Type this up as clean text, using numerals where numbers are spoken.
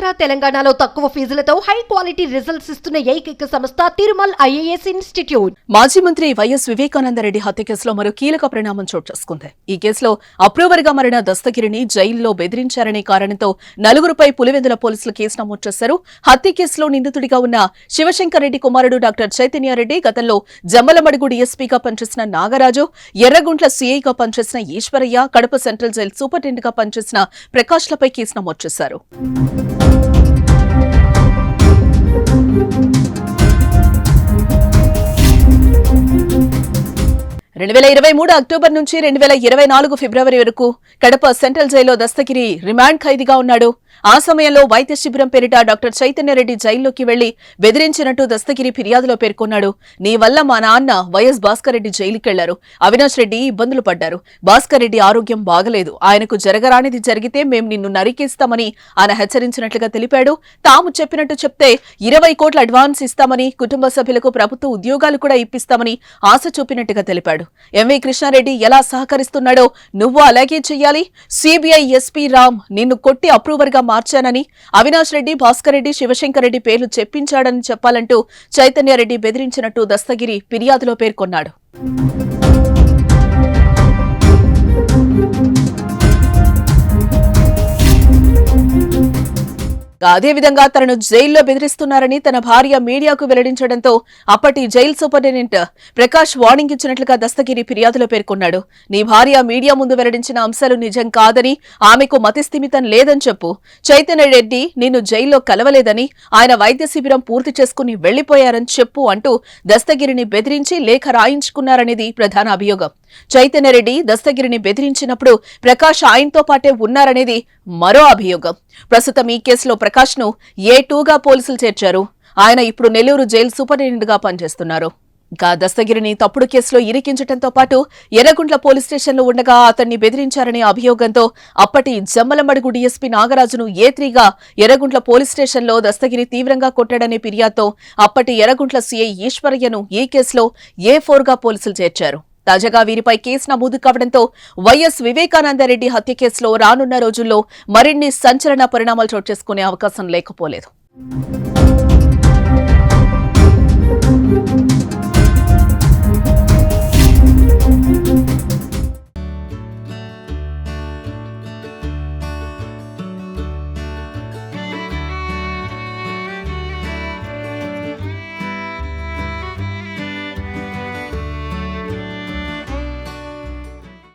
ఆంధ్ర తెలంగాణలో తక్కువ ఫీజులతో high quality results ఇస్తున్న ఏకైక సంస్థ తిరుమల్ ఐఏఎస్ ఇన్స్టిట్యూట్. మాజీ మంత్రి వైఎస్ వివేకానందరెడ్డి హత్య కేసులో మరో కీలక పరిణామం చోటు చేసుకుంది. ఈ కేసులో అప్రూవర్ గా మారిన దస్తగిరిని జైల్లో బెదిరించారనే కారణంతో నలుగురుపై పులివెందుల పోలీసులు కేసు నమోదు చేశారు. హత్య కేసులో నిందితుడిగా ఉన్న శివశంకర్ రెడ్డి కుమారుడు డాక్టర్ చైతన్యారెడ్డి, గతంలో జమ్మలమడుగు డీఎస్పీగా పనిచేసిన నాగరాజు, ఎర్రగుంట్ల సీఐగా పనిచేసిన Eshwaraiah, Kadapa central jail superintendent గా పనిచేసిన ప్రకాష్లపై కేసు నమోదు చేశారు. 2023 అక్టోబర్ నుంచి 2024 ఫిబ్రవరి వరకు కడప సెంట్రల్ జైల్లో దస్తగిరి రిమాండ్ ఖైదీగా ఉన్నాడు. ఆ సమయంలో వైద్య శిబిరం పేరిట డాక్టర్ చైతన్యరెడ్డి జైల్లోకి వెళ్లి బెదిరించినట్టు దస్తగిరి ఫిర్యాదులో పేర్కొన్నాడు. నీ వల్ల మా నాన్న వైఎస్ భాస్కర్ రెడ్డి జైలుకెళ్లారు, అవినాష్ రెడ్డి ఇబ్బందులు పడ్డారు, భాస్కర్ రెడ్డి ఆరోగ్యం బాగలేదు, ఆయనకు జరగరానిది జరిగితే మేం నిన్ను నరికేస్తామని ఆయన హెచ్చరించినట్లుగా తెలిపాడు. తాము చెప్పినట్టు చెప్తే 20 కోట్ల అడ్వాన్స్ ఇస్తామని, కుటుంబ సభ్యులకు ప్రభుత్వ ఉద్యోగాలు కూడా ఇప్పిస్తామని ఆశ చూపినట్టుగా తెలిపాడు. ఎంవి కృష్ణారెడ్డి ఎలా సహకరిస్తున్నాడో నువ్వు అలాగే చెయ్యాలి, సిబిఐ ఎస్పీ రామ్ నిన్ను కొట్టి అప్రూవర్ గా మార్చానని, అవినాష్ రెడ్డి, భాస్కర్ రెడ్డి, శివశంకర్ రెడ్డి పేర్లు చెప్పించాడని చెప్పాలంటూ చైతన్యారెడ్డి బెదిరించినట్టు దస్తగిరి ఫిర్యాదులో పేర్కొన్నాడు. అదేవిధంగా తనను జైల్లో బెదిరిస్తున్నారని తన భార్య మీడియాకు వెల్లడించడంతో అప్పటి జైలు సూపరింటెండెంట్ ప్రకాష్ వార్నింగ్ ఇచ్చినట్లుగా దస్తగిరి ఫిర్యాదులో పేర్కొన్నాడు. నీ భార్య మీడియా ముందు వెల్లడించిన అంశాలు నిజం కాదని, ఆమెకు మతిస్థిమితం లేదని చెప్పు. చైతన్యరెడ్డి నిన్ను జైల్లో కలవలేదని, ఆయన వైద్య శిబిరం పూర్తి చేసుకుని వెళ్లిపోయారని చెప్పు అంటూ దస్తగిరిని బెదిరించి లేఖ రాయించుకున్నారనేది ప్రధాన అభియోగం. చైతన్యరెడ్డి దస్తగిరిని బెదిరించినప్పుడు ప్రకాష్ ఆయనతో పాటే ఉన్నారనేది మరో అభియోగం. ప్రస్తుతం ఈ కేసులో ప్రకాష్ ను A2గా పోలీసులు చేర్చారు. ఆయన ఇప్పుడు నెల్లూరు జైలు సూపరింటెండెంట్ గా పనిచేస్తున్నారు. ఇంకా దస్తగిరిని తప్పుడు కేసులో ఇరికించడంతో పాటు ఎర్రగుంట్ల పోలీస్ స్టేషన్లో ఉండగా అతన్ని బెదిరించారనే అభియోగంతో అప్పటి జమ్మలమడుగు డీఎస్పీ నాగరాజును A3గా ఎర్రగుంట్ల పోలీస్ స్టేషన్లో దస్తగిరి తీవ్రంగా కొట్టాడనే ఫిర్యాదుతో అప్పటి ఎర్రగుంట్ల సీఐ ఈశ్వరయ్యను ఈ కేసులో A4గా పోలీసులు చేర్చారు. తాజాగా వీరిపై కేసు నమోదు కావడంతో వైఎస్ వివేకానందరెడ్డి హత్య కేసులో రానున్న రోజుల్లో మరిన్ని సంచలన పరిణామాలు చోటు చేసుకునే అవకాశం లేకపోలేదు.